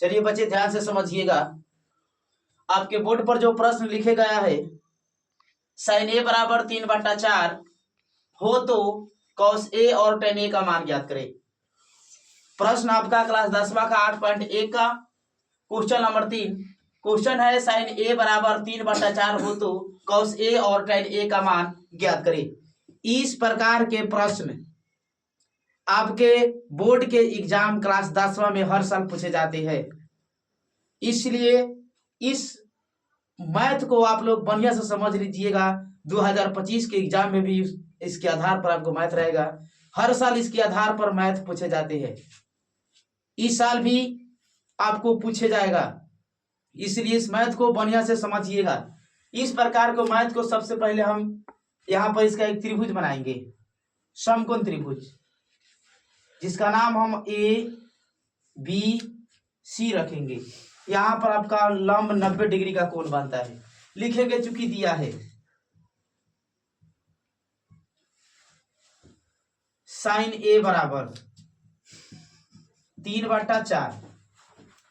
चलिए बच्चे ध्यान से समझिएगा। आपके बोर्ड पर जो प्रश्न लिखे गया है, sin a बराबर 3/4 हो तो cos a और tan a का मान ज्ञात करें। प्रश्न आपका क्लास 10वां का 8.1 का क्वेश्चन नंबर 3। क्वेश्चन है sin a बराबर 3/4 हो तो cos a और tan a का मान ज्ञात करें। इस प्रकार के प्रश्न आपके बोर्ड के एग्जाम क्लास 10वां में हर साल पूछे जाते हैं, इसलिए इस मैथ को आप लोग बढ़िया से समझ लीजिएगा। 2025 के एग्जाम में भी इसके आधार पर आपको मैथ रहेगा। हर साल इसके आधार पर मैथ पूछे जाते हैं, इस साल भी आपको पूछे जाएगा, इसलिए इस मैथ को बढ़िया से समझिएगा। इस प्रकार को मैथ को सबसे पहले हम यहाँ पर इसका एक त्रिभुज बनाएंगे, समकोण त्रिभुज, जिसका नाम हम ए बी सी रखेंगे। यहाँ पर आपका लंब 90 डिग्री का कोण बनता है, लिखेंगे चूंकि दिया है sin a बराबर 3/4।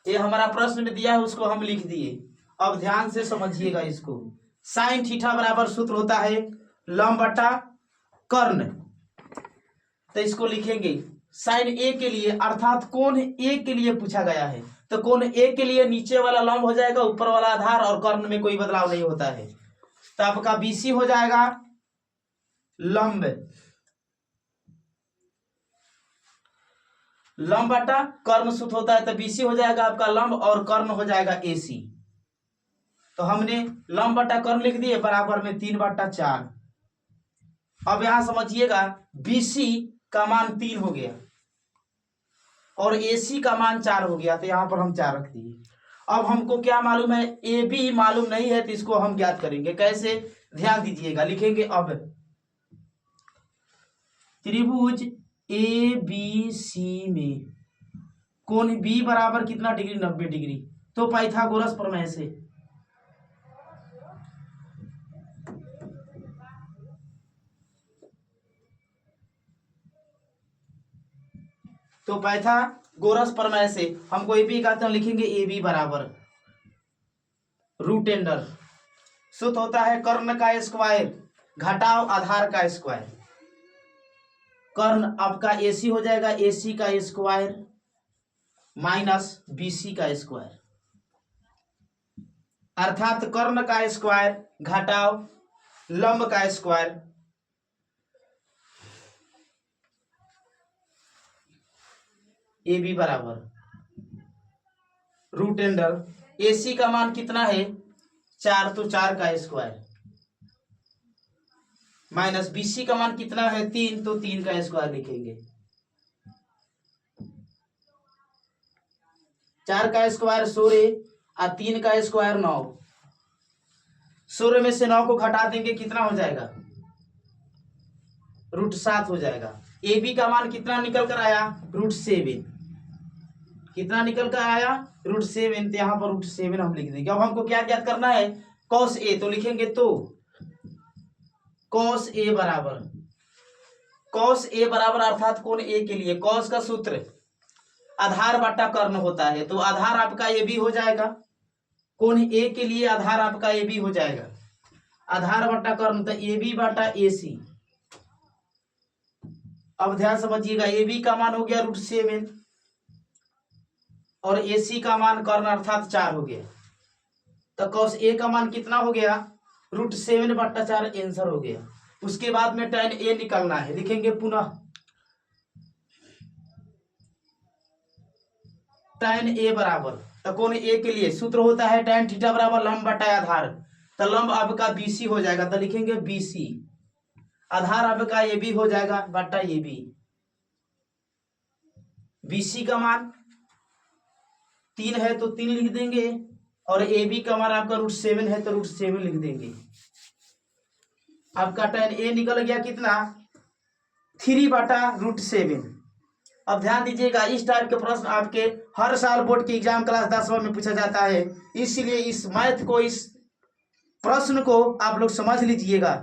ये हमारा प्रश्न में दिया है, उसको हम लिख दिए। अब ध्यान से समझिएगा इसको। sin थीटा बराबर सूत्र होता है लंब बटा कर्ण, तो इसको लिखेंगे sin a के लिए, अर्थात कोण a के लिए पूछा गया है, तो कोण a के लिए नीचे वाला लंब हो जाएगा, ऊपर वाला आधार, और कर्ण में कोई बदलाव नहीं होता है। तो आपका BC हो जाएगा लंब बटा कर्ण सूत्र होता है, तो BC हो जाएगा आपका लंब और कर्ण हो जाएगा AC। तो हमने लंब बटा कर्ण लिख दिए बराबर में 3/4। अब यहां समझिएगा BC का मान 3 हो गया और AC का मान 4 हो गया, तो यहां पर हम 4 रख दिए। अब हमको क्या मालूम है, AB मालूम नहीं है, तो इसको हम ज्ञात करेंगे। कैसे, ध्यान दीजिएगा। लिखेंगे अब त्रिभुज ABC में कोण B बराबर कितना डिग्री, 90 डिग्री। तो पाइथागोरस प्रमेय से हमको AB का, तो लिखेंगे AB बराबर √, सूत्र होता है कर्ण का स्क्वायर घटाव आधार का स्क्वायर। कर्ण आपका AC हो जाएगा AC का स्क्वायर माइनस BC का स्क्वायर, अर्थात कर्ण का स्क्वायर घटाव लंब का स्क्वायर। AB बराबर √, AC का मान कितना है 4, तो 4 का स्क्वायर, माइनस BC का मान कितना है 3, तो 3 का स्क्वायर लिखेंगे। 4 का स्क्वायर 16 और 3 का स्क्वायर 9। 16 में से 9 को घटा देंगे, कितना हो जाएगा √7 हो जाएगा। AB का मान कितना निकल कर आया √7, कितना निकल कर आया √7, तो यहाँ पर √7 हम लिख देंगे। अब हमको क्या ज्ञात करना है, cos A, तो लिखेंगे तो cos A बराबर अर्थात कोण A के लिए cos का सूत्र आधार बटा कर्ण होता है, तो आधार आपका AB हो जाएगा। कोण A के लिए आधार आपका AB हो जाएगा, आधार बटा कर्ण, तो AB बटा AC। अब ध्यान समझिएगा, AB का मान हो गया √7 और AC का मान कर्ण अर्थात 4 हो गया, तो cos A का मान कितना हो गया √7/4 आंसर हो गया। उसके बाद में tan A निकालना है, लिखेंगे पुनः tan A बराबर, तो कोण A के लिए सूत्र होता है tan थीटा बराबर लंब बटा आधार, तो लंब आपका BC हो जाएगा, तो लिखेंगे BC, आधार आपका AB हो जाएगा बटा AB। BC का मान 3 है तो 3 लिख देंगे, और AB का मान आपका √7 है तो √7 लिख देंगे। आपका tan A निकल गया कितना 3/√7। अब ध्यान दीजिएगा, इस टाइप के प्रश्न आपके हर साल बोर्ड के एग्जाम क्लास 10वां में पूछा जाता है, इसलिए इस मैथ को, इस प्रश्न को आप लोग समझ लीजिएगा।